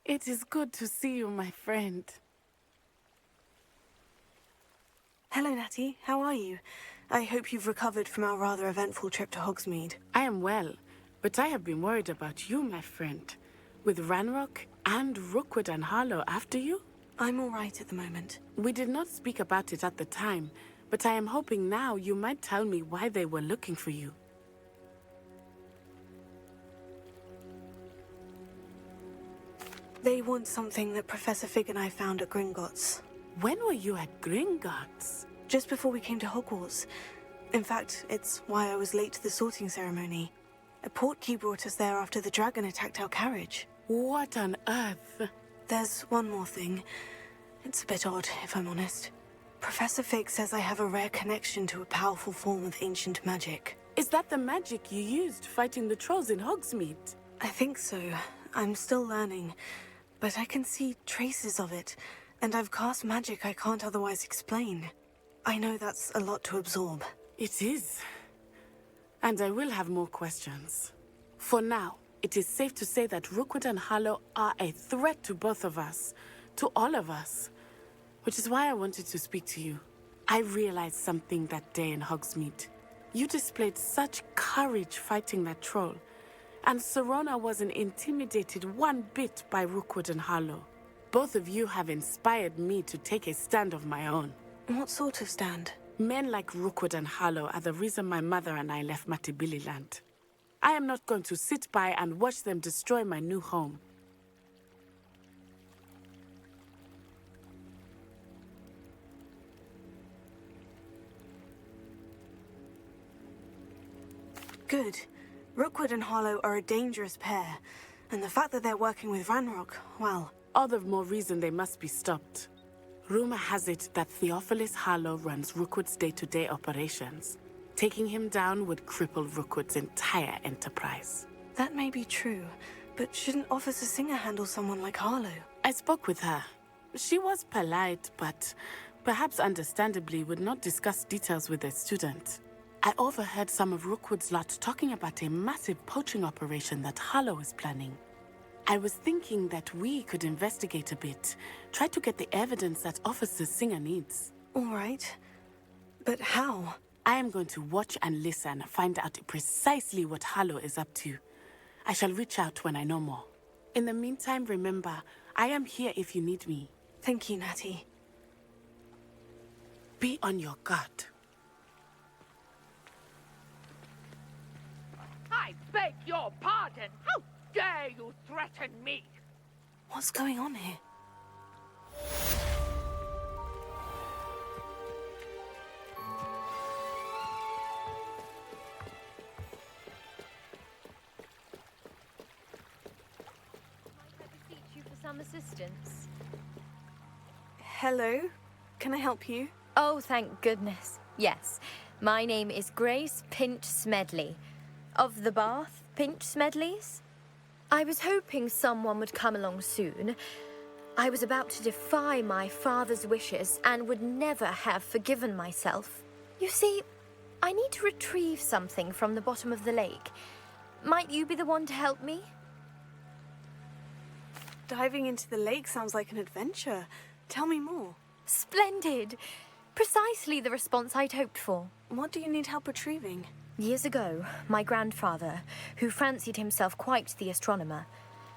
It is good to see you, my friend. Hello, Natty. How are you? I hope you've recovered from our rather eventful trip to Hogsmeade. I am well, but I have been worried about you, my friend. With Ranrock and Rookwood and Harlow after you? I'm all right at the moment. We did not speak about it at the time, but I am hoping now you might tell me why they were looking for you. They want something that Professor Fig and I found at Gringotts. When were you at Gringotts? Just before we came to Hogwarts. In fact, it's why I was late to the sorting ceremony. A portkey brought us there after the dragon attacked our carriage. What on earth? There's one more thing. It's a bit odd, if I'm honest. Professor Fig says I have a rare connection to a powerful form of ancient magic. Is that the magic you used fighting the trolls in Hogsmeade? I think so. I'm still learning. But I can see traces of it, and I've cast magic I can't otherwise explain. I know that's a lot to absorb. It is. And I will have more questions. For now, it is safe to say that Rookwood and Harlow are a threat to both of us, to all of us. Which is why I wanted to speak to you. I realized something that day in Hogsmeade. You displayed such courage fighting that troll. And Serona wasn't intimidated one bit by Rookwood and Harlow. Both of you have inspired me to take a stand of my own. What sort of stand? Men like Rookwood and Harlow are the reason my mother and I left Matibililand. I am not going to sit by and watch them destroy my new home. Good. Rookwood and Harlow are a dangerous pair, and the fact that they're working with Ranrock, well... All the more reason they must be stopped. Rumor has it that Theophilus Harlow runs Rookwood's day-to-day operations. Taking him down would cripple Rookwood's entire enterprise. That may be true, but shouldn't Officer Singer handle someone like Harlow? I spoke with her. She was polite, but perhaps understandably would not discuss details with a student. I overheard some of Rookwood's lot talking about a massive poaching operation that Harlow is planning. I was thinking that we could investigate a bit, try to get the evidence that Officer Singer needs. All right. But how? I am going to watch and listen, find out precisely what Harlow is up to. I shall reach out when I know more. In the meantime, remember, I am here if you need me. Thank you, Natty. Be on your guard. I beg your pardon! How dare you threaten me? What's going on here? Might I beseech you for some assistance? Hello? Can I help you? Oh, thank goodness. Yes. My name is Grace Pinch Smedley. Of the Bath Pinch Smedleys? I was hoping someone would come along soon. I was about to defy my father's wishes and would never have forgiven myself. You see, I need to retrieve something from the bottom of the lake. Might you be the one to help me? Diving into the lake sounds like an adventure. Tell me more. Splendid! Precisely the response I'd hoped for. What do you need help retrieving? Years ago, my grandfather, who fancied himself quite the astronomer,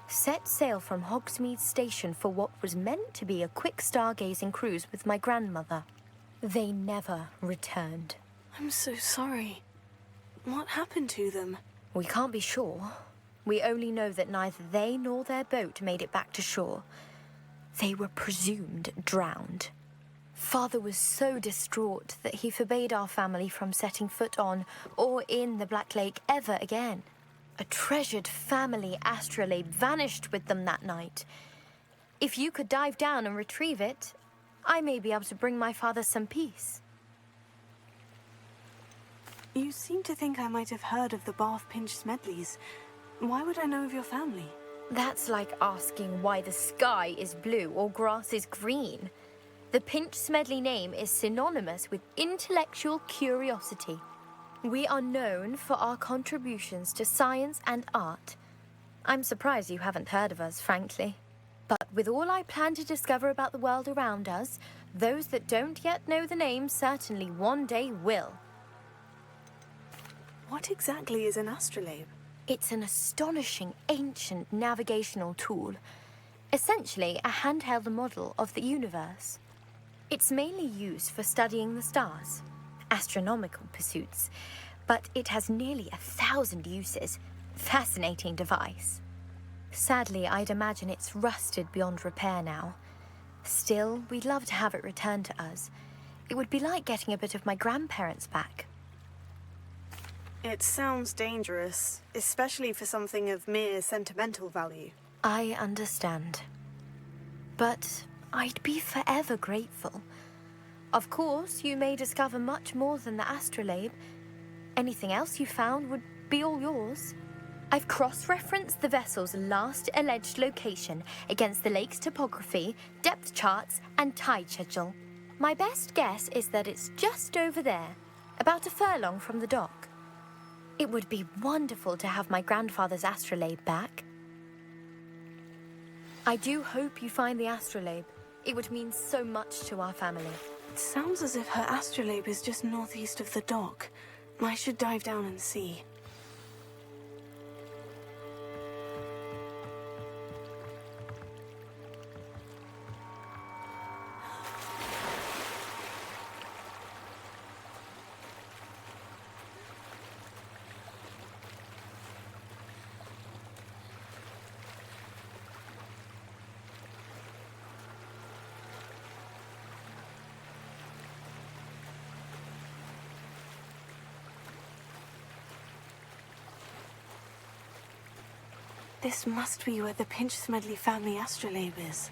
set sail from Hogsmeade Station for what was meant to be a quick stargazing cruise with my grandmother. They never returned. I'm so sorry. What happened to them? We can't be sure. We only know that neither they nor their boat made it back to shore. They were presumed drowned. Father was so distraught that he forbade our family from setting foot on or in the Black Lake ever again. A treasured family astrolabe vanished with them that night. If you could dive down and retrieve it, I may be able to bring my father some peace. You seem to think I might have heard of the Bath Pinch Smedleys. Why would I know of your family? That's like asking why the sky is blue or grass is green. The Pinch Smedley name is synonymous with intellectual curiosity. We are known for our contributions to science and art. I'm surprised you haven't heard of us, frankly. But with all I plan to discover about the world around us, those that don't yet know the name certainly one day will. What exactly is an astrolabe? It's an astonishing ancient navigational tool, essentially a handheld model of the universe. It's mainly used for studying the stars, astronomical pursuits, but it has nearly 1,000 uses. Fascinating device. Sadly, I'd imagine it's rusted beyond repair now. Still, we'd love to have it returned to us. It would be like getting a bit of my grandparents back. It sounds dangerous, especially for something of mere sentimental value. I understand. But I'd be forever grateful. Of course, you may discover much more than the astrolabe. Anything else you found would be all yours. I've cross-referenced the vessel's last alleged location against the lake's topography, depth charts, and tide schedule. My best guess is that it's just over there, about a furlong from the dock. It would be wonderful to have my grandfather's astrolabe back. I do hope you find the astrolabe. It would mean so much to our family. It sounds as if her astrolabe is just northeast of the dock. I should dive down and see. This must be where the Pinch-Smedley family astrolabe is.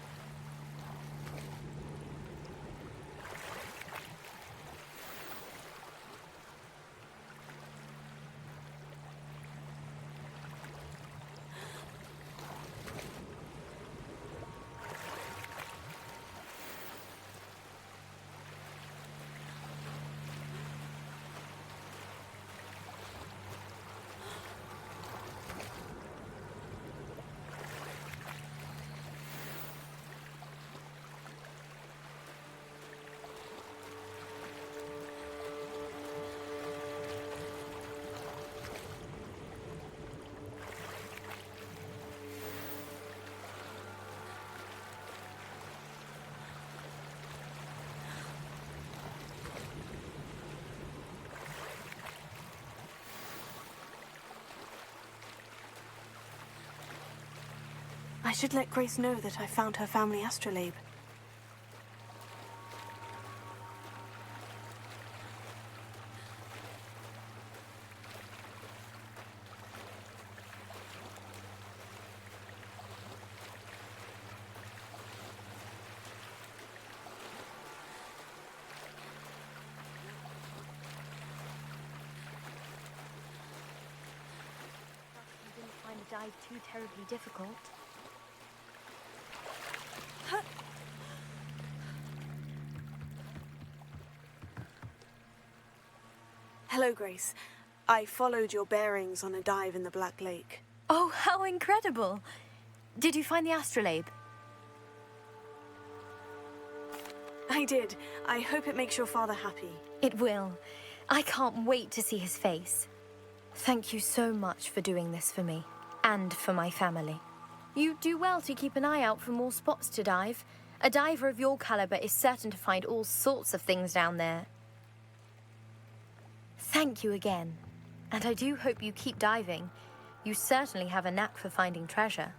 I should let Grace know that I found her family astrolabe. You didn't find the dive too terribly difficult. Hello, Grace. I followed your bearings on a dive in the Black Lake. Oh, how incredible! Did you find the astrolabe? I did. I hope it makes your father happy. It will. I can't wait to see his face. Thank you so much for doing this for me, and for my family. You do well to keep an eye out for more spots to dive. A diver of your caliber is certain to find all sorts of things down there. Thank you again, and I do hope you keep diving. You certainly have a knack for finding treasure.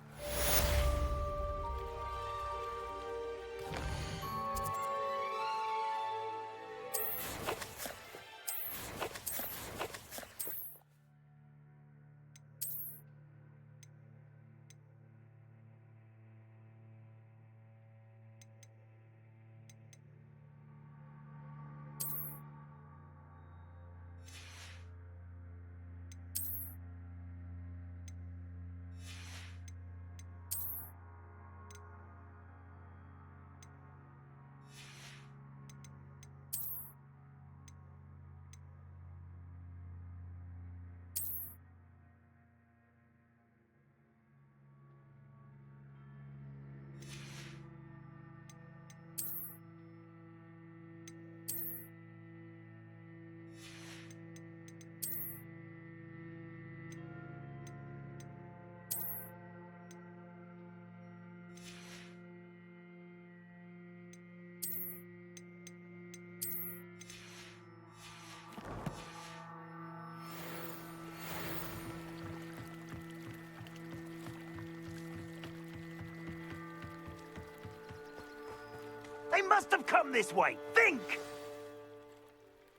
They must have come this way. Think!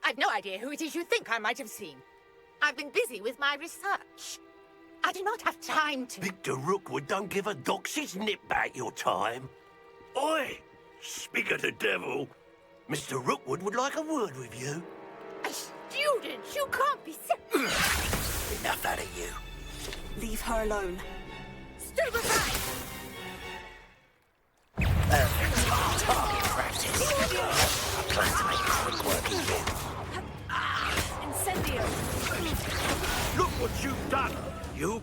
I've no idea who it is you think I might have seen. I've been busy with my research. I do not have time to... Victor Rookwood don't give a doxy's nip back your time. Oi! Speak of the devil. Mr. Rookwood would like a word with you. A student? You can't be... Enough out of you. Leave her alone. Stupefy! Target practice. I plan to make quick work of you. Incendio! Look what you've done. You...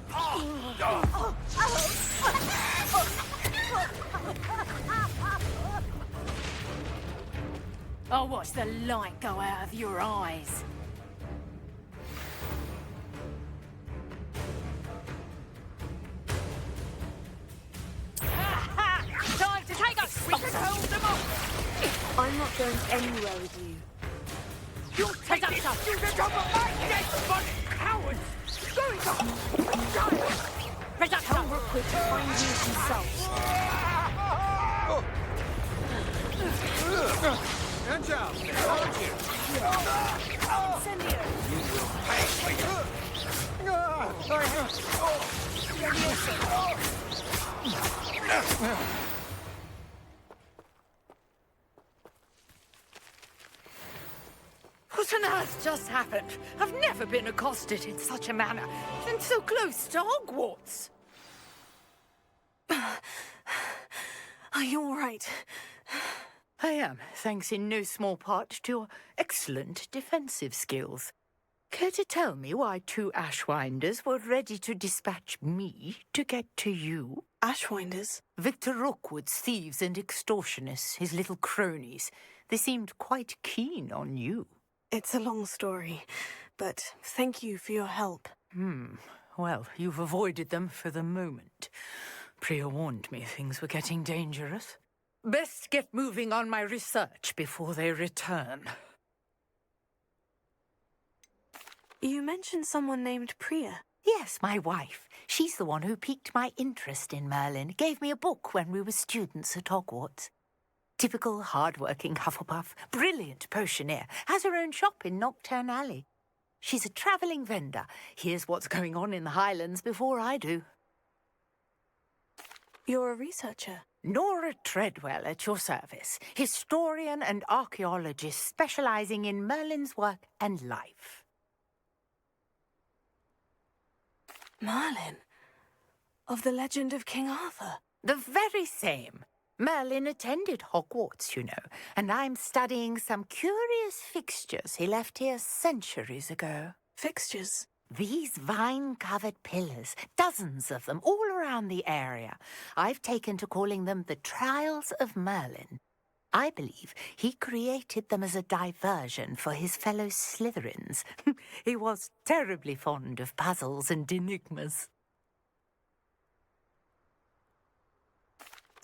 I'll watch the light go out of your eyes. Time to take us! We can hold them off! I'm not going anywhere with you. You'll take this student over my dead body, cowards! Going on! Child! Tell Rookwood to find you himself. Hands out! Behind you! Incendio! You will pay for you. What on earth just happened? I've never been accosted in such a manner, and so close to Hogwarts. Are you all right? I am, thanks in no small part to your excellent defensive skills. Care to tell me why two Ashwinders were ready to dispatch me to get to you? Ashwinders? Victor Rookwood's thieves and extortionists, his little cronies. They seemed quite keen on you. It's a long story, but thank you for your help. Well, you've avoided them for the moment. Priya warned me things were getting dangerous. Best get moving on my research before they return. You mentioned someone named Priya. Yes, my wife. She's the one who piqued my interest in Merlin. Gave me a book when we were students at Hogwarts. Typical hard-working Hufflepuff, brilliant potioneer, has her own shop in Nocturne Alley. She's a travelling vendor. Hears what's going on in the Highlands before I do. You're a researcher. Nora Treadwell at your service, historian and archaeologist specialising in Merlin's work and life. Merlin? Of the legend of King Arthur? The very same. Merlin attended Hogwarts, you know, and I'm studying some curious fixtures he left here centuries ago. Fixtures? These vine-covered pillars, dozens of them, all around the area. I've taken to calling them the Trials of Merlin. I believe he created them as a diversion for his fellow Slytherins. He was terribly fond of puzzles and enigmas.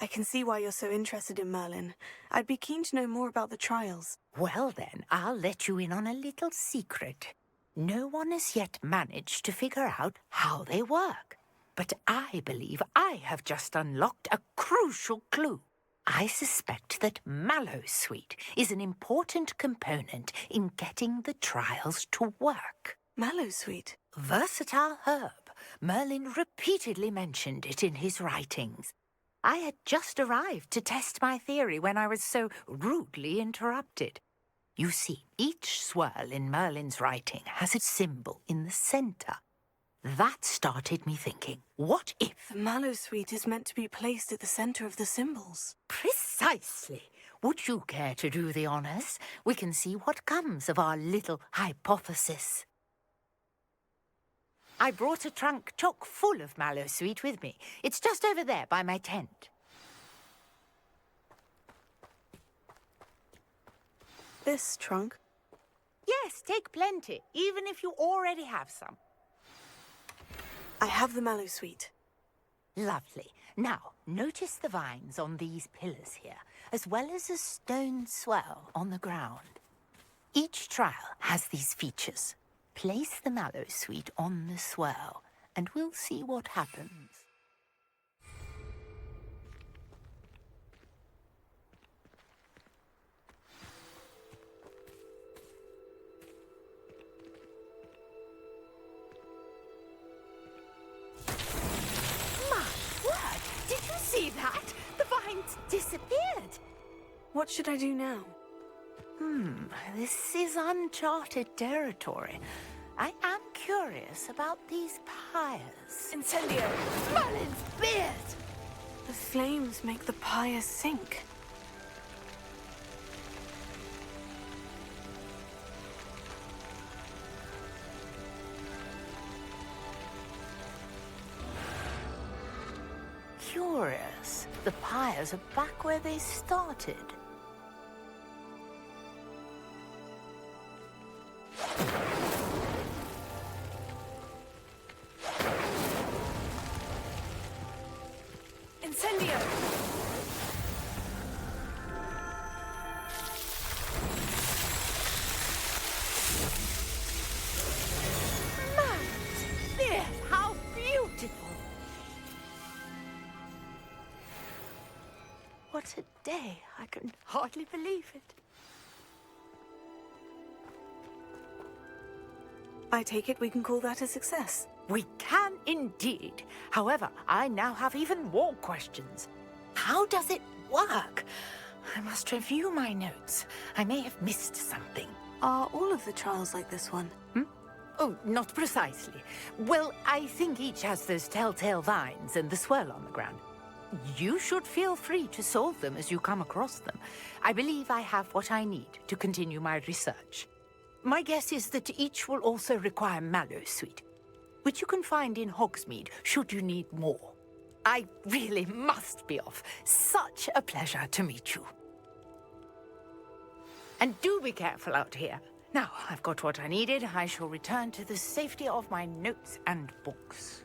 I can see why you're so interested in Merlin. I'd be keen to know more about the trials. Well then, I'll let you in on a little secret. No one has yet managed to figure out how they work. But I believe I have just unlocked a crucial clue. I suspect that Mallowsweet is an important component in getting the trials to work. Mallowsweet? Versatile herb. Merlin repeatedly mentioned it in his writings. I had just arrived to test my theory when I was so rudely interrupted. You see, each swirl in Merlin's writing has a symbol in the centre. That started me thinking, what if... The Mallowsweet is meant to be placed at the centre of the symbols. Precisely. Would you care to do the honours? We can see what comes of our little hypothesis. I brought a trunk chock full of Mallowsweet with me. It's just over there by my tent. This trunk? Yes, take plenty, even if you already have some. I have the Mallowsweet. Lovely. Now, notice the vines on these pillars here, as well as a stone swell on the ground. Each trial has these features. Place the Mallowsweet on the swell, and we'll see what happens. What should I do now? This is uncharted territory. I am curious about these pyres. Incendio! Merlin's beard! The flames make the pyre sink. Curious. The pyres are back where they started. Incendio! Merlin's beard! How beautiful! What a day. I can hardly believe it. I take it we can call that a success. We can indeed. However, I now have even more questions. How does it work? I must review my notes. I may have missed something. Are all of the trials like this one? Oh, not precisely. Well, I think each has those telltale vines and the swirl on the ground. You should feel free to solve them as you come across them. I believe I have what I need to continue my research. My guess is that each will also require Mallowsweet, which you can find in Hogsmeade should you need more. I really must be off. Such a pleasure to meet you. And do be careful out here. Now, I've got what I needed. I shall return to the safety of my notes and books.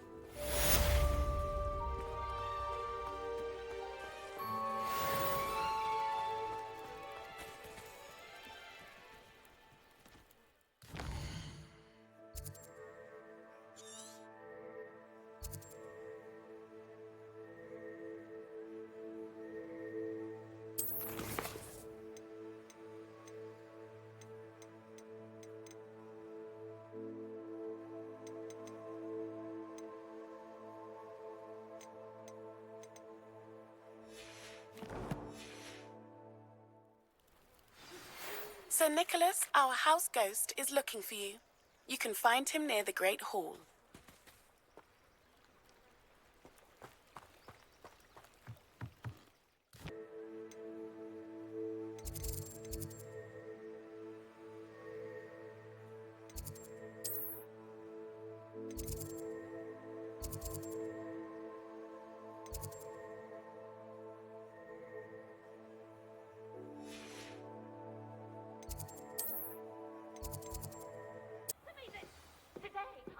Sir Nicholas, our house ghost, is looking for you. You can find him near the Great Hall.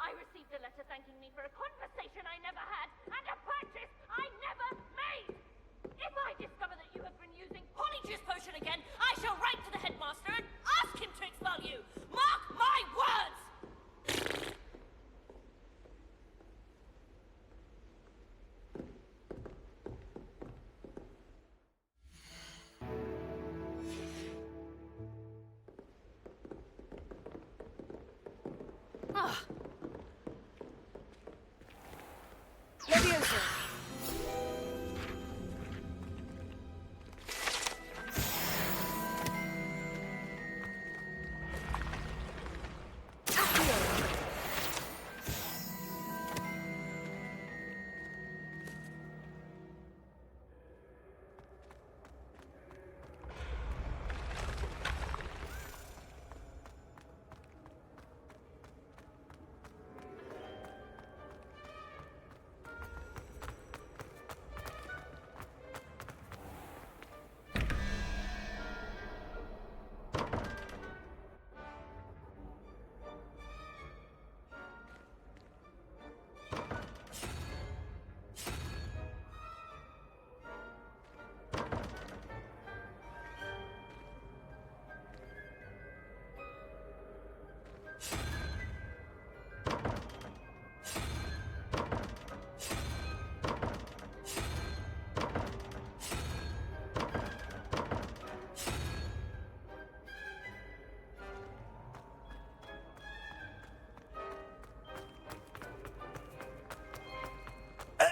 I received a letter thanking me for a conversation I never had and a purchase I never made. If I discover that you have been using Polyjuice Potion again, I shall write to the headmaster and ask him to expel you. Mark my words! Leviosa!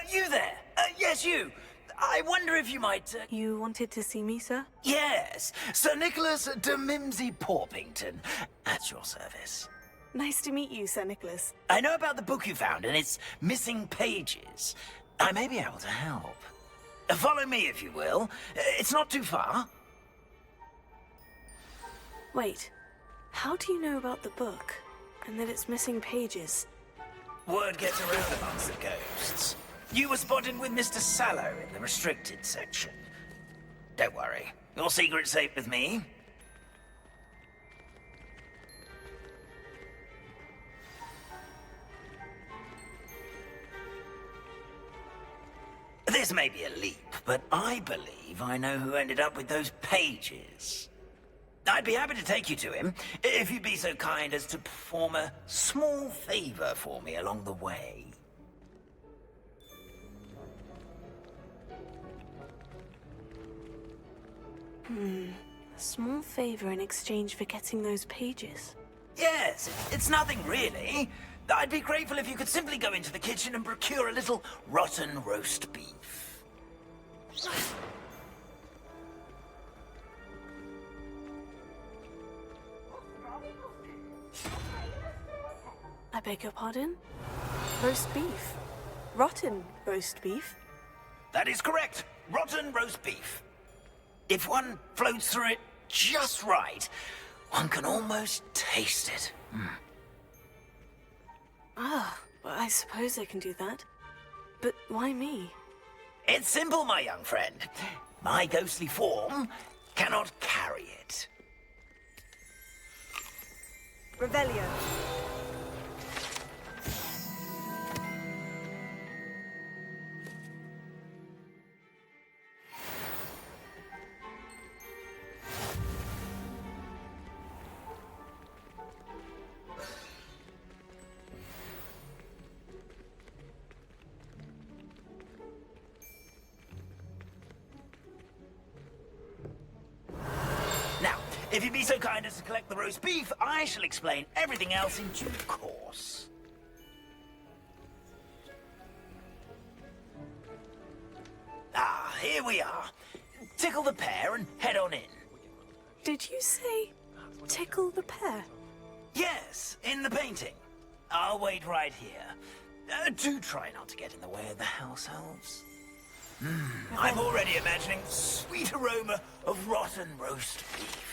You there? Yes, you. I wonder if you might... You wanted to see me, sir? Yes, Sir Nicholas de Mimsy Porpington. At your service. Nice to meet you, Sir Nicholas. I know about the book you found and its missing pages. I may be able to help. Follow me, if you will. It's not too far. Wait, how do you know about the book? And that it's missing pages? Word gets around amongst the ghosts. You were spotted with Mr. Sallow in the restricted section. Don't worry, your secret's safe with me. This may be a leap, but I believe I know who ended up with those pages. I'd be happy to take you to him, if you'd be so kind as to perform a small favor for me along the way. A small favor in exchange for getting those pages. Yes, it's nothing really. I'd be grateful if you could simply go into the kitchen and procure a little rotten roast beef. I beg your pardon? Roast beef? Rotten roast beef? That is correct. Rotten roast beef. If one floats through it just right, one can almost taste it. Ah, well, I suppose I can do that. But why me? It's simple, my young friend. My ghostly form cannot carry it. Revelio. Now, if you'd be so kind as to collect the roast beef, I shall explain everything else in due course. Ah, here we are. Tickle the pear and head on in. Did you say tickle the pear? Yes, in the painting. I'll wait right here. Do try not to get in the way of the house elves. I'm already imagining the sweet aroma of rotten roast beef.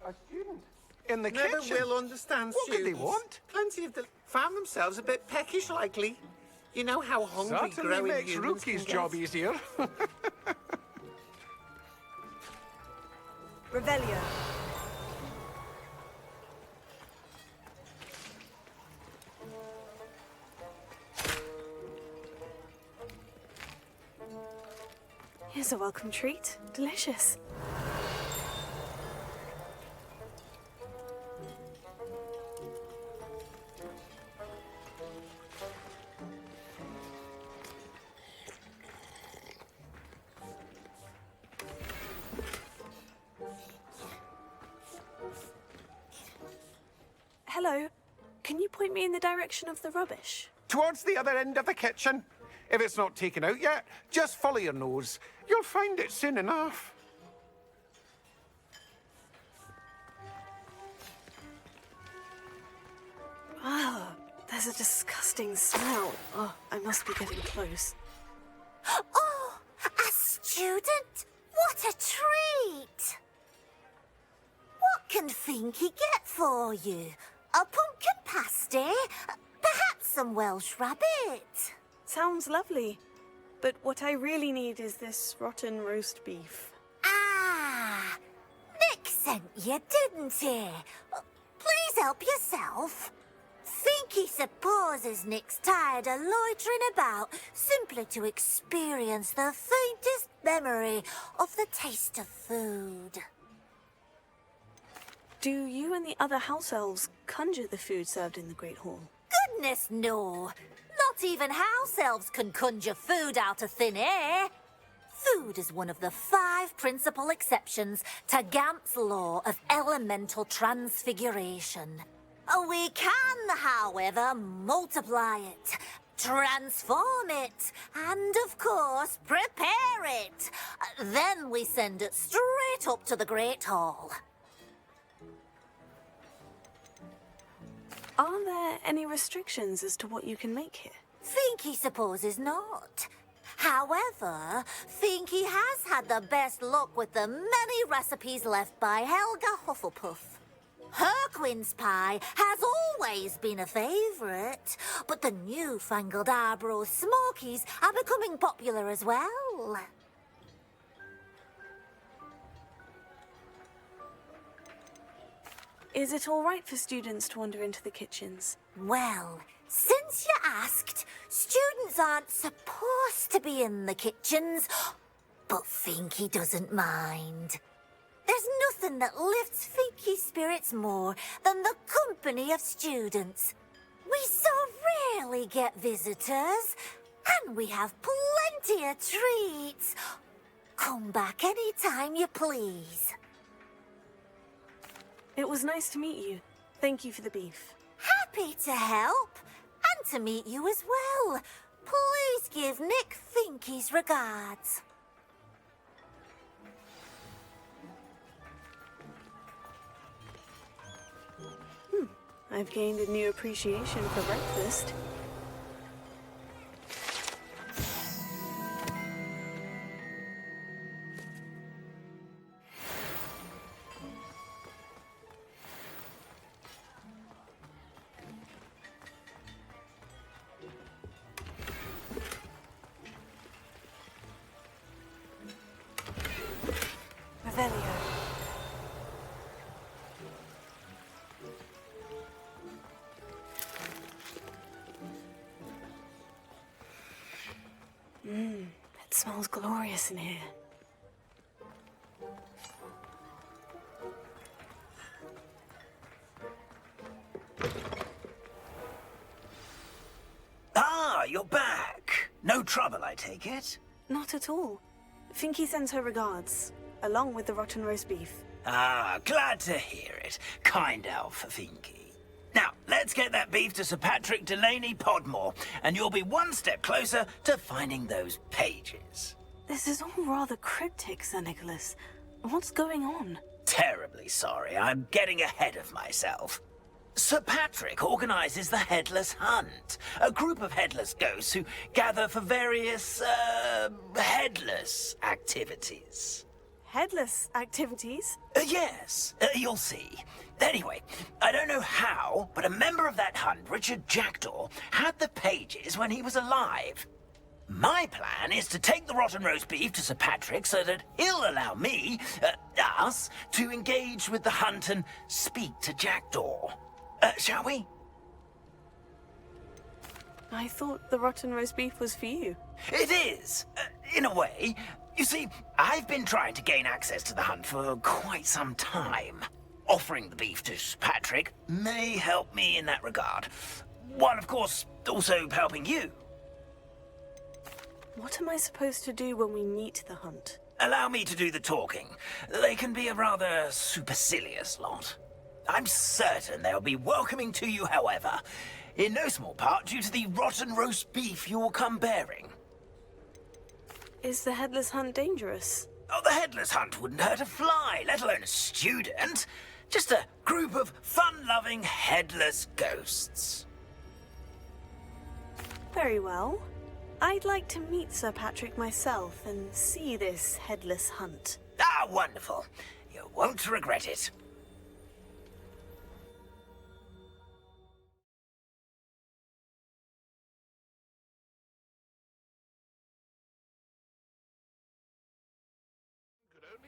A student in the Never kitchen. will understand What could they students. want? Plenty of them found themselves a bit peckish, likely. You know how hungry Certainly growing makes humans Rookie's can job get. easier. Revelio. Here's a welcome treat. Delicious. Hello. Can you point me in the direction of the rubbish? Towards the other end of the kitchen. If it's not taken out yet, just follow your nose. You'll find it soon enough. Ah, there's a disgusting smell. Oh, I must be getting close. Oh, a student? What a treat! What can Finky get for you? A pumpkin pasty? Perhaps some Welsh rabbit? Sounds lovely. but what I really need is this rotten roast beef. Ah! Nick sent you, didn't he? Please help yourself. Think he supposes Nick's tired of loitering about simply to experience the faintest memory of the taste of food. Do you and the other house elves conjure the food served in the Great Hall? Goodness, no. Not even house elves can conjure food out of thin air. Food is one of the 5 principal exceptions to Gamp's law of elemental transfiguration. We can, however, multiply it, transform it, and, of course, prepare it. Then we send it straight up to the Great Hall. Are there any restrictions as to what you can make here? Finky supposes not. However, Finky has had the best luck with the many recipes left by Helga Hufflepuff. Her quince pie has always been a favourite, but the newfangled Arborough Smokies are becoming popular as well. Is it all right for students to wander into the kitchens? Well, since you asked, students aren't supposed to be in the kitchens, but Finky doesn't mind. There's nothing that lifts Finky's spirits more than the company of students. We so rarely get visitors, and we have plenty of treats. Come back any time you please. It was nice to meet you. Thank you for the beef. Happy to help, and to meet you as well. Please give Nick Finky's regards. I've gained a new appreciation for breakfast. Revelio. It smells glorious in here. Ah, you're back. No trouble, I take it? Not at all. Finky sends her regards, along with the rotten roast beef. Ah, glad to hear it. Kind elf, Finky. Now, let's get that beef to Sir Patrick Delaney Podmore, and you'll be one step closer to finding those pages. This is all rather cryptic, Sir Nicholas. What's going on? Terribly sorry, I'm getting ahead of myself. Sir Patrick organizes the Headless Hunt, a group of headless ghosts who gather for various, headless activities. Headless activities? Yes, you'll see. Anyway, I don't know how, but a member of that hunt, Richard Jackdaw, had the pages when he was alive. My plan is to take the rotten roast beef to Sir Patrick so that he'll allow me, us, to engage with the hunt and speak to Jackdaw. Shall we? I thought the rotten roast beef was for you. It is, in a way. You see, I've been trying to gain access to the hunt for quite some time. Offering the beef to Sir Patrick may help me in that regard. While, of course, also helping you. What am I supposed to do when we meet the hunt? Allow me to do the talking. They can be a rather supercilious lot. I'm certain they'll be welcoming to you, however, in no small part due to the rotten roast beef you'll come bearing. Is the Headless Hunt dangerous? Oh, the Headless Hunt wouldn't hurt a fly, let alone a student. Just a group of fun-loving headless ghosts. Very well. I'd like to meet Sir Patrick myself and see this Headless Hunt. Ah, wonderful. You won't regret it.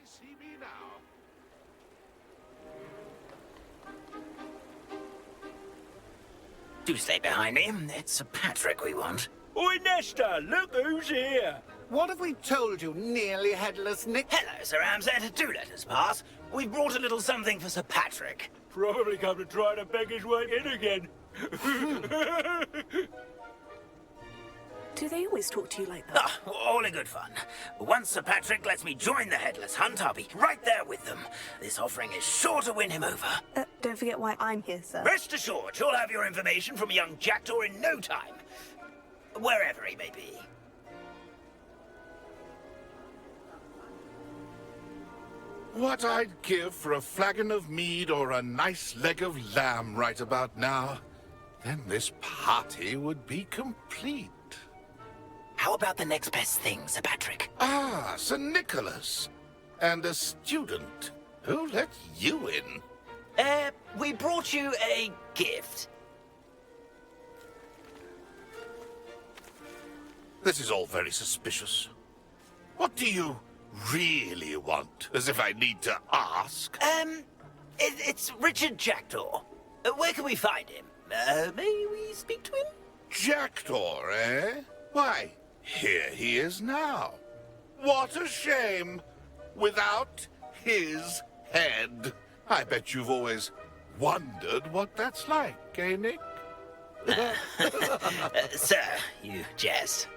see me now. Do stay behind me. It's Sir Patrick we want. Oi, Nesta, look who's here. What have we told you, nearly headless Nick? Hello, Sir Ramsay. Do let us pass. We've brought a little something for Sir Patrick. Probably come to try to beg his way in again. Do they always talk to you like that? Ah, all in good fun. Once Sir Patrick lets me join the Headless Hunt, I'll be right there with them. This offering is sure to win him over. Don't forget why I'm here, sir. Rest assured, you'll have your information from a young jackdaw in no time. Wherever he may be. What I'd give for a flagon of mead or a nice leg of lamb right about now. Then this party would be complete. How about the next best thing, Sir Patrick? Ah, Sir Nicholas. And a student. Who let you in? We brought you a gift. This is all very suspicious. What do you really want? As if I need to ask. It's Richard Jackdaw. Where can we find him? May we speak to him? Jackdaw, eh? Why, here he is now. What a shame. Without his head. I bet you've always wondered what that's like, eh, Nick? Sir, you jest.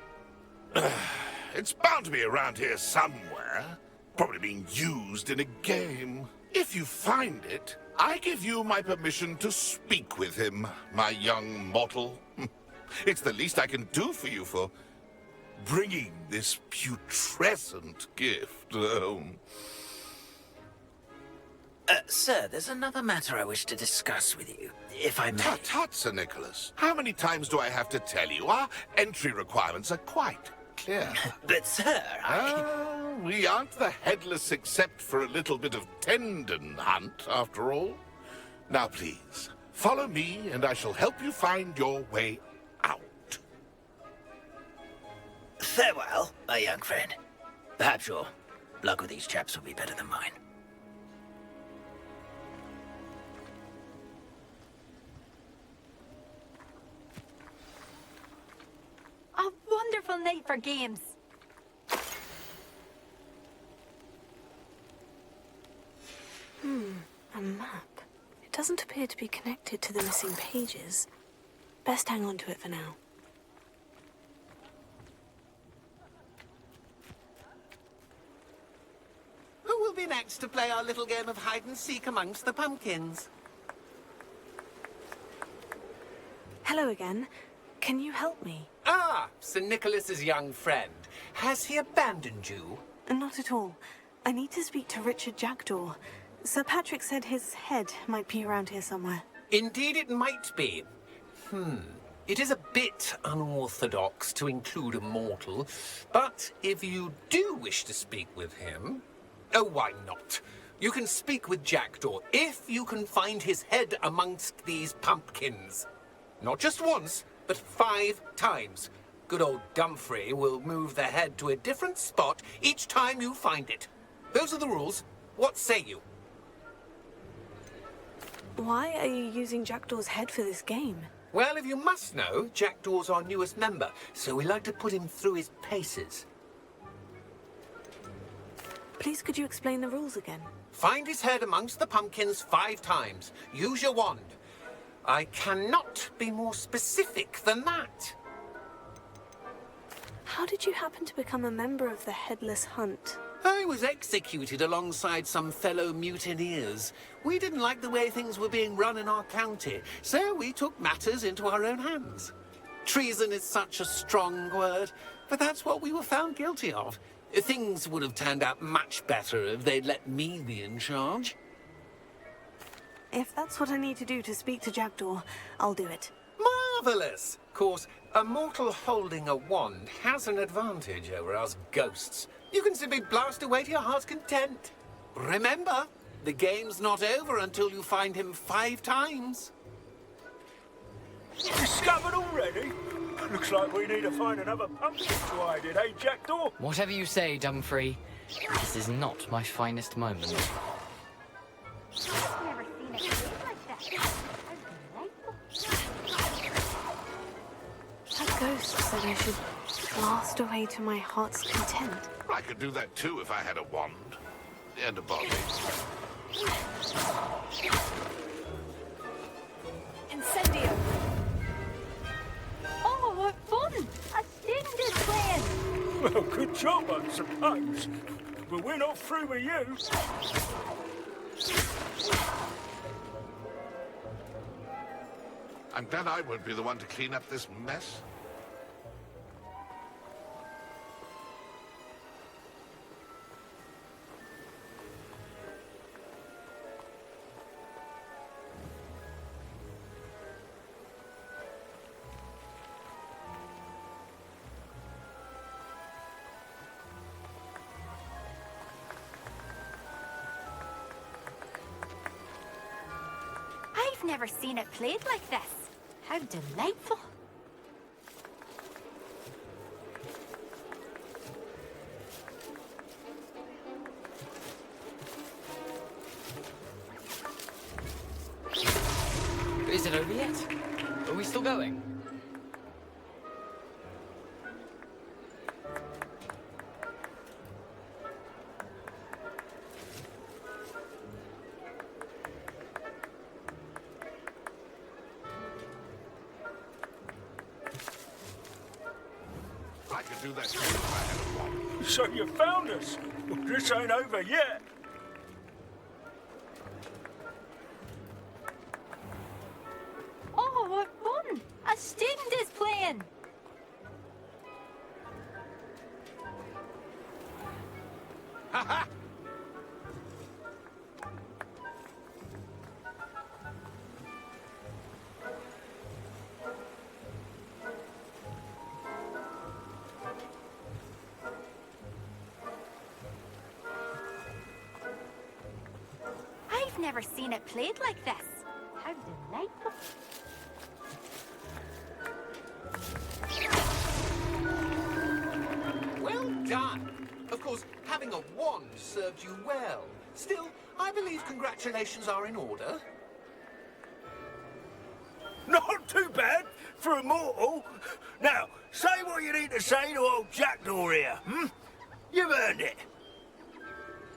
It's bound to be around here somewhere. Probably being used in a game. If you find it, I give you my permission to speak with him, my young mortal. It's the least I can do for you for bringing this putrescent gift home. Sir, there's another matter I wish to discuss with you, if I may. Tut, tut, Sir Nicholas. How many times do I have to tell you? Our entry requirements are quite clear. But, sir, we aren't the Headless except for a little bit of tendon hunt, after all. Now, please, follow me, and I shall help you find your way out. Farewell, my young friend. Perhaps your luck with these chaps will be better than mine. A wonderful night for games. A map. It doesn't appear to be connected to the missing pages. Best hang on to it for now. Who will be next to play our little game of hide-and-seek amongst the pumpkins? Hello again. Can you help me? Ah, Sir Nicholas's young friend. Has he abandoned you? Not at all. I need to speak to Richard Jackdaw. Sir Patrick said his head might be around here somewhere. Indeed it might be. It is a bit unorthodox to include a mortal, but if you do wish to speak with him... Oh, why not? You can speak with Jackdaw if you can find his head amongst these pumpkins. Not just once, but 5 times. Good old Dumfrey will move the head to a different spot each time you find it. Those are the rules. What say you? Why are you using Jackdaw's head for this game? Well, if you must know, Jackdaw's our newest member, so we like to put him through his paces. Please, could you explain the rules again? Find his head amongst the pumpkins 5 times. Use your wand. I cannot be more specific than that. How did you happen to become a member of the Headless Hunt? I was executed alongside some fellow mutineers. We didn't like the way things were being run in our county, so we took matters into our own hands. Treason is such a strong word, but that's what we were found guilty of. Things would have turned out much better if they'd let me be in charge. If that's what I need to do to speak to Jackdaw, I'll do it. Marvellous! Of course, a mortal holding a wand has an advantage over us ghosts. You can simply blast away to your heart's content. Remember, the game's not over until you find him 5 times. Discovered already? Looks like we need to find another pumpkin to hide in, eh, Jackdaw? Whatever you say, Dumfrey. This is not my finest moment. That ghost said I should blast away to my heart's content. I could do that too if I had a wand. And a body. Incendio! Oh, what fun! A student is playing! Well, good job, I suppose. But we're not through with you. I'm glad I won't be the one to clean up this mess. I've never seen it played like this. How delightful. Is it over yet? Are we still going? I could do that too if I had a wand. So you found us. Well, this ain't over yet. Oh, what fun! A student is playing! Ha ha! I've never seen it played like this. How delightful. Well done. Of course, having a wand served you well. Still, I believe congratulations are in order. Not too bad for a mortal. Now, say what you need to say to old Jackdaw here, hmm? You've earned it.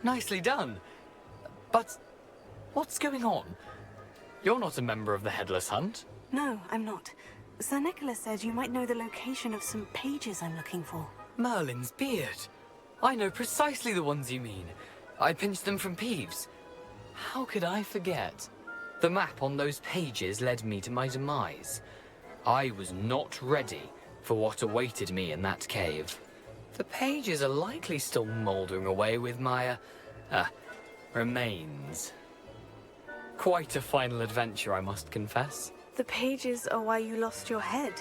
Nicely done. But what's going on? You're not a member of the Headless Hunt. No, I'm not. Sir Nicholas said you might know the location of some pages I'm looking for. Merlin's beard. I know precisely the ones you mean. I pinched them from Peeves. How could I forget? The map on those pages led me to my demise. I was not ready for what awaited me in that cave. The pages are likely still mouldering away with my, remains. Quite a final adventure, I must confess. The pages are why you lost your head.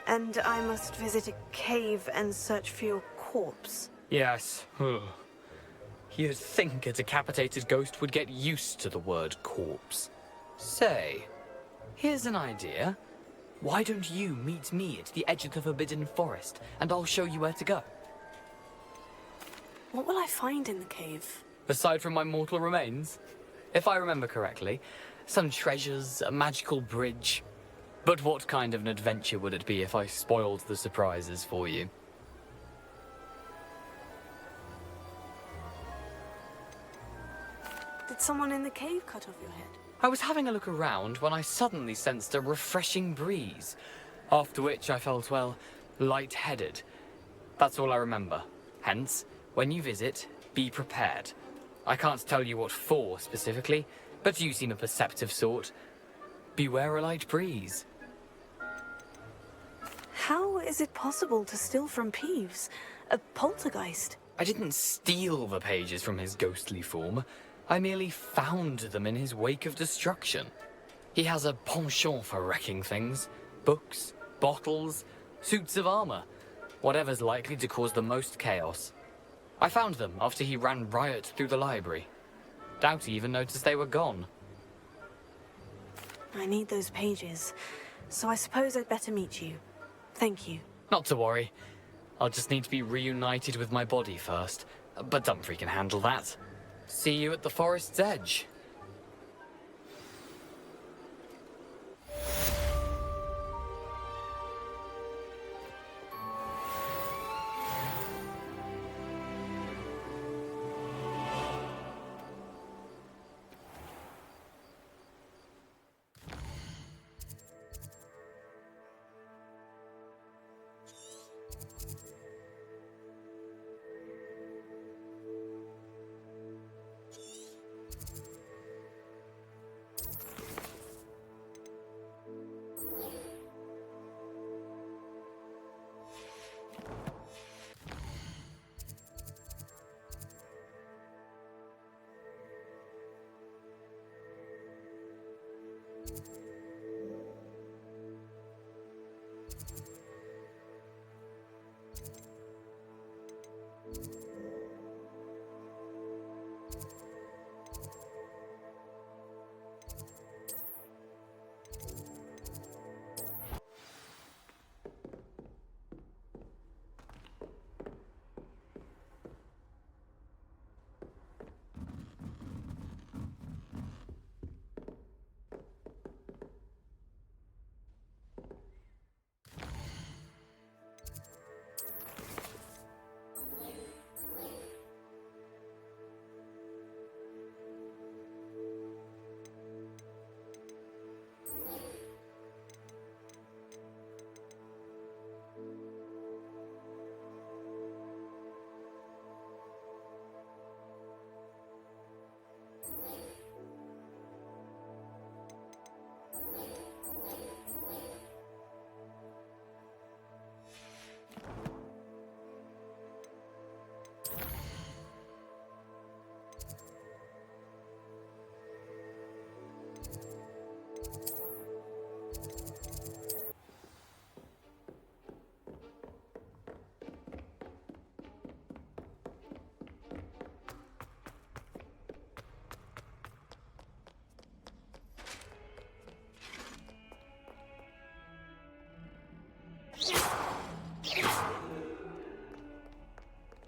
And I must visit a cave and search for your corpse. Yes. You'd think a decapitated ghost would get used to the word corpse. Say, here's an idea. Why don't you meet me at the edge of the Forbidden Forest, and I'll show you where to go? What will I find in the cave? Aside from my mortal remains? If I remember correctly, some treasures, a magical bridge. But what kind of an adventure would it be if I spoiled the surprises for you? Did someone in the cave cut off your head? I was having a look around when I suddenly sensed a refreshing breeze, after which I felt, well, lightheaded. That's all I remember. Hence, when you visit, be prepared. I can't tell you what for specifically, but you seem a perceptive sort. Beware a light breeze. How is it possible to steal from Peeves? A poltergeist? I didn't steal the pages from his ghostly form. I merely found them in his wake of destruction. He has a penchant for wrecking things. Books, bottles, suits of armor. Whatever's likely to cause the most chaos. I found them after he ran riot through the library. Doubt he even noticed they were gone. I need those pages, so I suppose I'd better meet you. Thank you. Not to worry. I'll just need to be reunited with my body first. But Dumfries can handle that. See you at the forest's edge.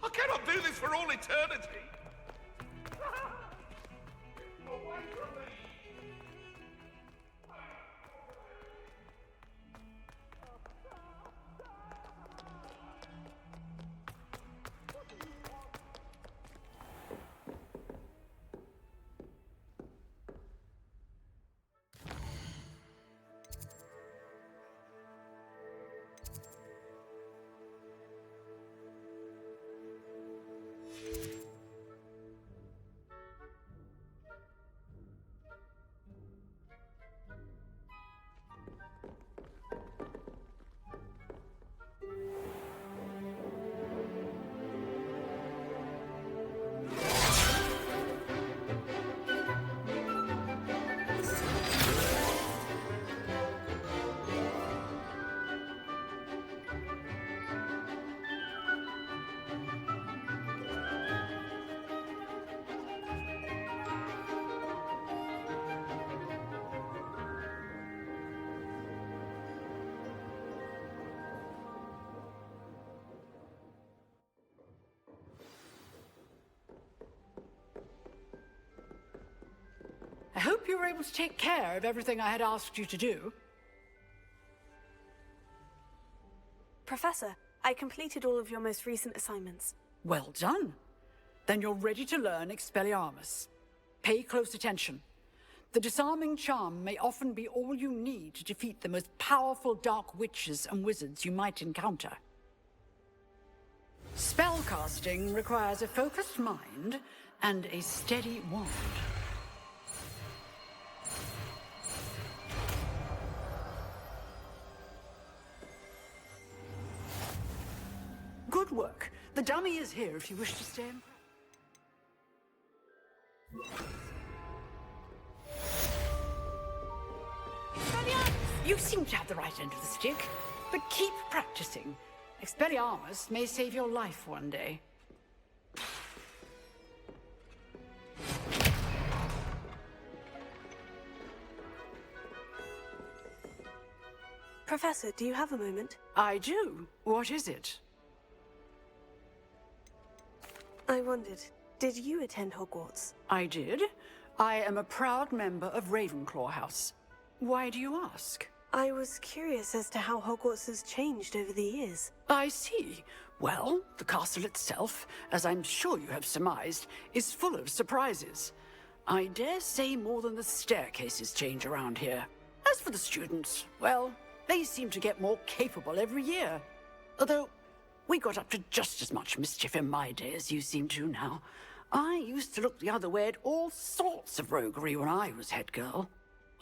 I cannot do this for all eternity. Away from me. I hope you were able to take care of everything I had asked you to do. Professor, I completed all of your most recent assignments. Well done. Then you're ready to learn Expelliarmus. Pay close attention. The disarming charm may often be all you need to defeat the most powerful dark witches and wizards you might encounter. Spellcasting requires a focused mind and a steady wand. Good work. The dummy is here if you wish to stay in. You seem to have the right end of the stick, but keep practicing. Expelliarmus may save your life one day. Professor, do you have a moment? I do. What is it? I wondered, did you attend Hogwarts? I did. I am a proud member of Ravenclaw House. Why do you ask? I was curious as to how Hogwarts has changed over the years. I see. Well, the castle itself, as I'm sure you have surmised, is full of surprises. I dare say more than the staircases change around here. As for the students, well, they seem to get more capable every year. Although, we got up to just as much mischief in my day as you seem to now. I used to look the other way at all sorts of roguery when I was head girl.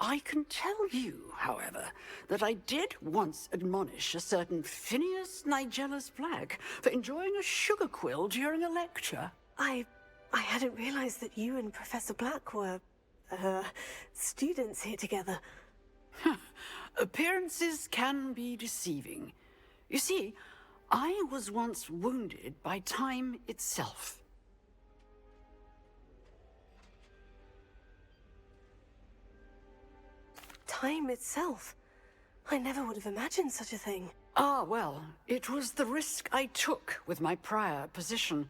I can tell you, however, that I did once admonish a certain Phineas Nigellus Black for enjoying a sugar quill during a lecture. I hadn't realized that you and Professor Black were, students here together. Appearances can be deceiving. You see, I was once wounded by time itself. Time itself? I never would have imagined such a thing. Ah, well, it was the risk I took with my prior position.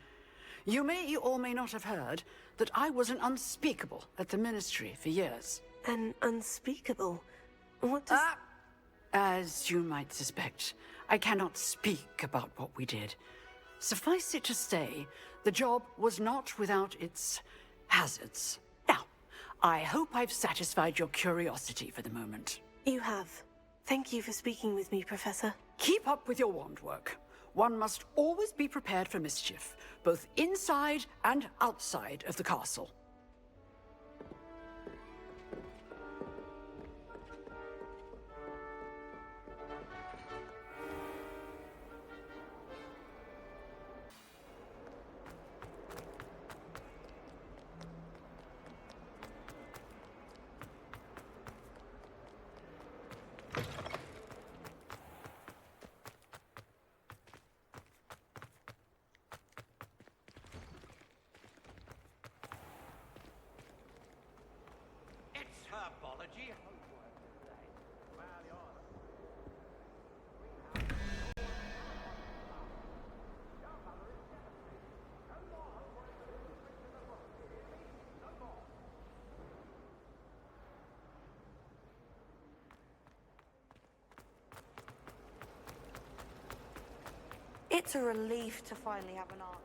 You may or may not have heard that I was an unspeakable at the Ministry for years. An unspeakable? What does... As you might suspect, I cannot speak about what we did. Suffice it to say, the job was not without its hazards. Now, I hope I've satisfied your curiosity for the moment. You have. Thank you for speaking with me, Professor. Keep up with your wand work. One must always be prepared for mischief, both inside and outside of the castle. Herbology homework today. Well, It's a relief to finally have an answer.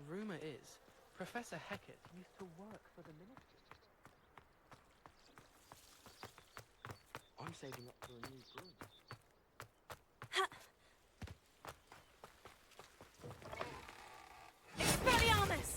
Rumor is, Professor Hecat used to work for the Ministry. I'm saving up for a new broom. Expelliarmus!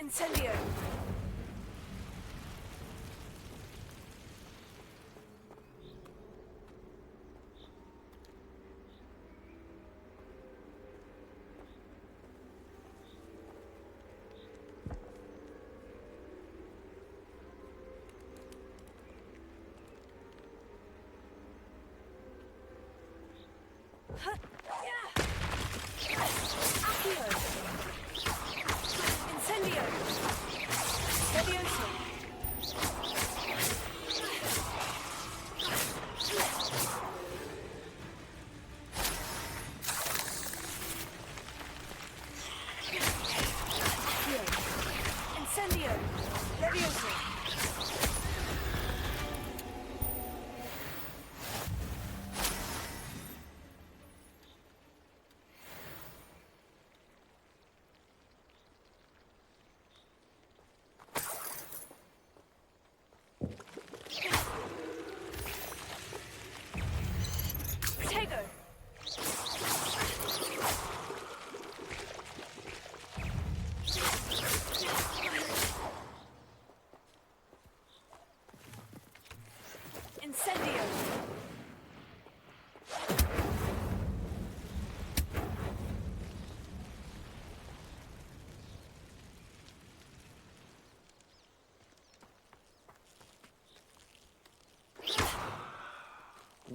Incendio!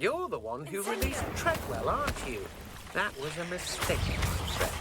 You're the one who released Treadwell, aren't you? That was a mistake, my friend.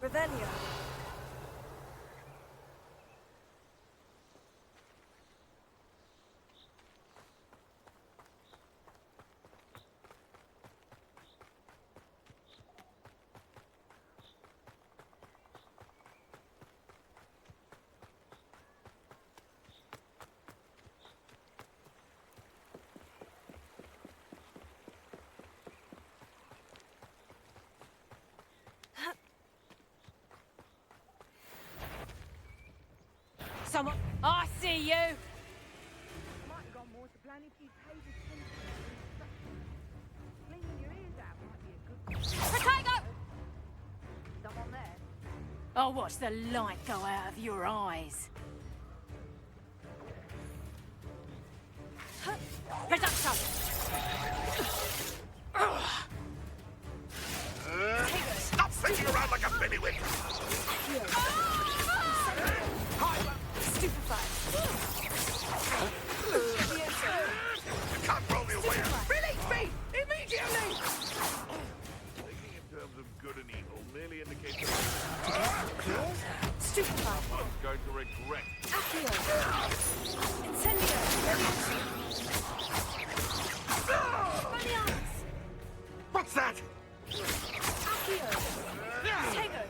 Revelio. Someone... I see you! Might have gone more to plan if you'd paid attention to the instructions. Cleaning your ears out might be a good... Potato! Someone there? I'll watch the light go out of your eyes. Production! Stop thinking around like a billywig! You can't throw me away! Release me! Immediately! Thinking in terms of good and evil merely indicates Stupefied. someone's going to regret. Accio. Incendio. Spaniards. What's that? Accio. Tego.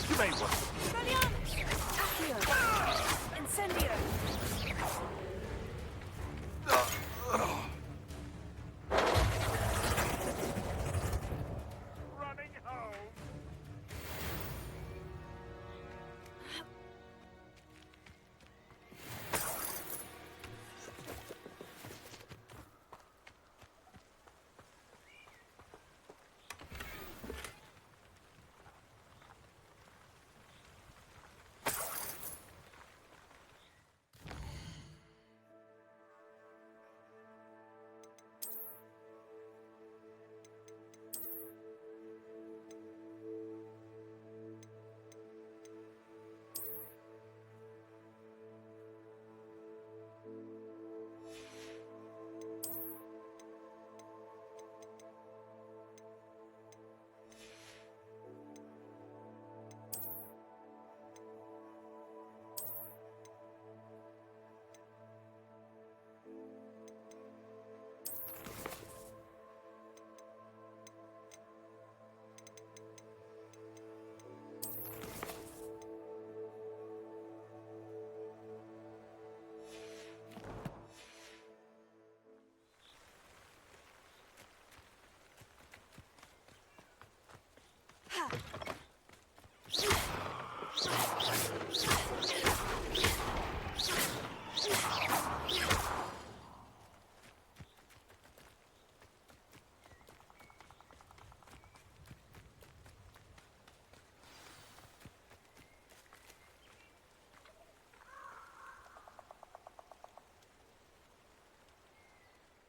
You may want. Spaniards. Accio. Incendio. Running home.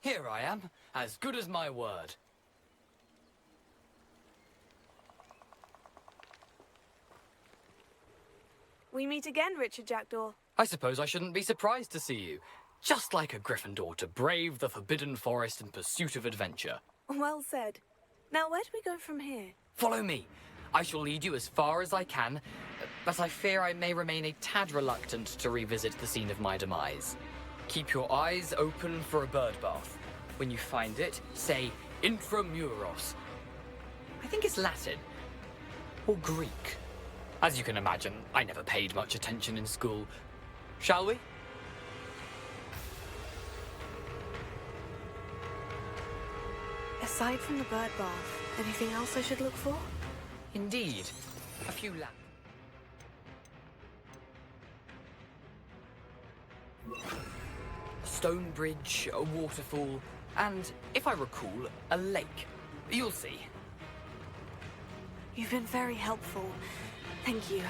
Here I am, as good as my word. We meet again, Richard Jackdaw. I suppose I shouldn't be surprised to see you. Just like a Gryffindor to brave the Forbidden Forest in pursuit of adventure. Well said. Now, where do we go from here? Follow me. I shall lead you as far as I can, but I fear I may remain a tad reluctant to revisit the scene of my demise. Keep your eyes open for a bird bath. When you find it, say Intramuros. I think it's Latin. Or Greek. As you can imagine, I never paid much attention in school. Shall we? Aside from the bird bath, anything else I should look for? Indeed. A few lamps. A stone bridge, a waterfall, and, if I recall, a lake. You'll see. You've been very helpful. Thank you.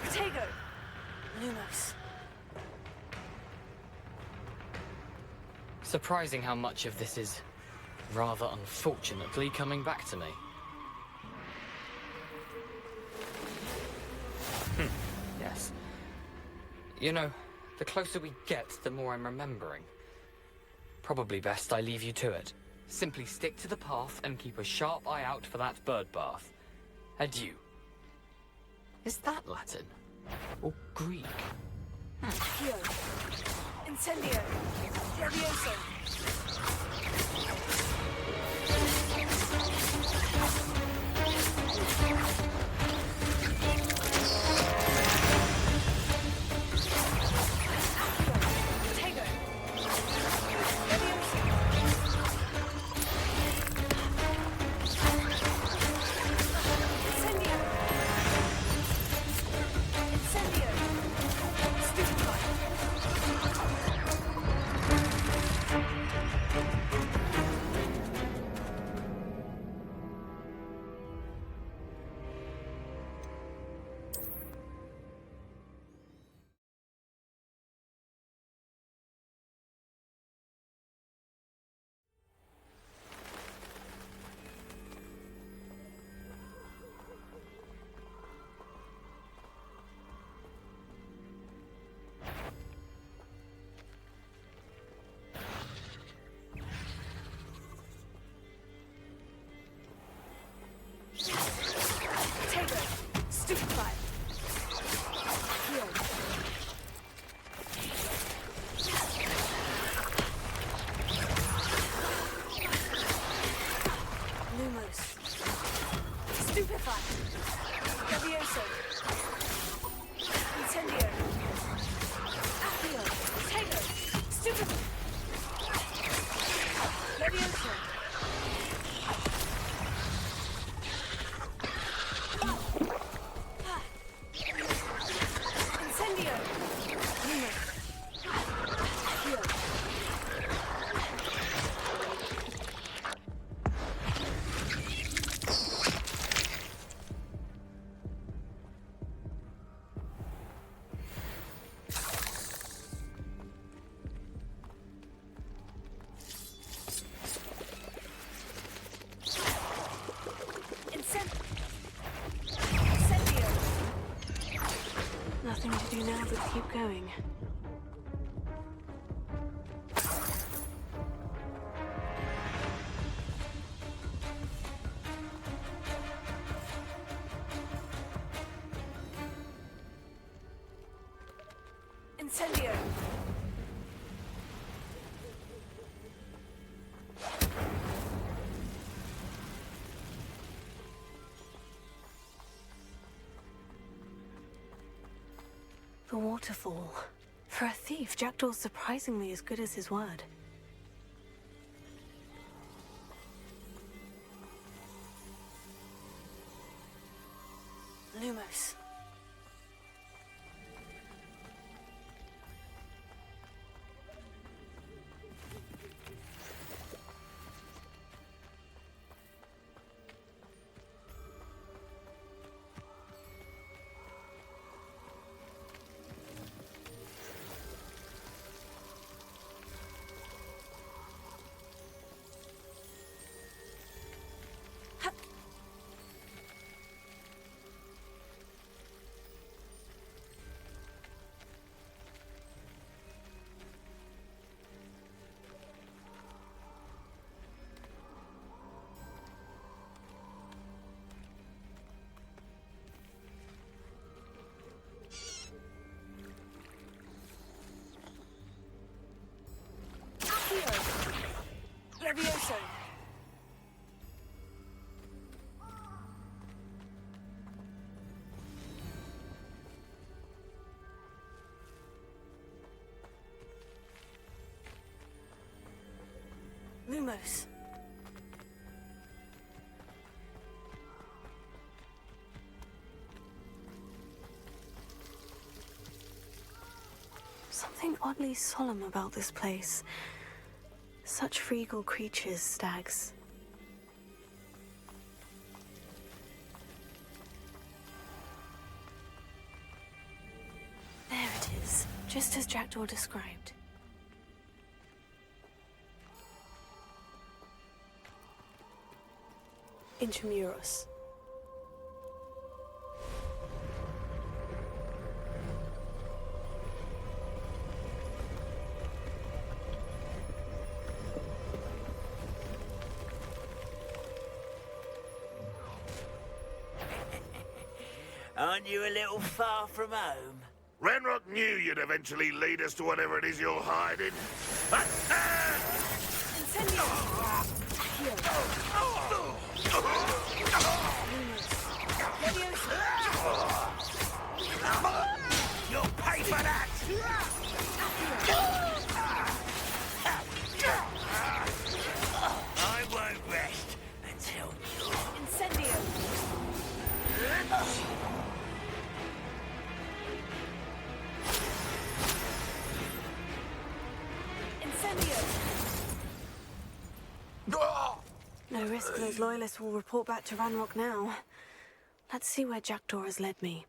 Protego! Lumos. Surprising how much of this is, rather unfortunately, coming back to me. Yes. You know, the closer we get, the more I'm remembering. Probably best I leave you to it. Simply stick to the path and keep a sharp eye out for that bird bath. Adieu. Is that Latin? Or Greek? Accio. Incendio. Levioso. Nothing to do now but keep going. Incendio! The waterfall. For a thief, Jackdaw's surprisingly as good as his word. Lumos. Levioso. Lumos. Something oddly solemn about this place. Such regal creatures, stags. There it is, just as Jackdaw described. Intramuros. Aren't you a little far from home? Ranrock knew you'd eventually lead us to whatever it is you're hiding. You'll pay for that! I won't rest until you're... Incendio. No risk those loyalists will report back to Ranrock now. Let's see where Jackdaw has led me.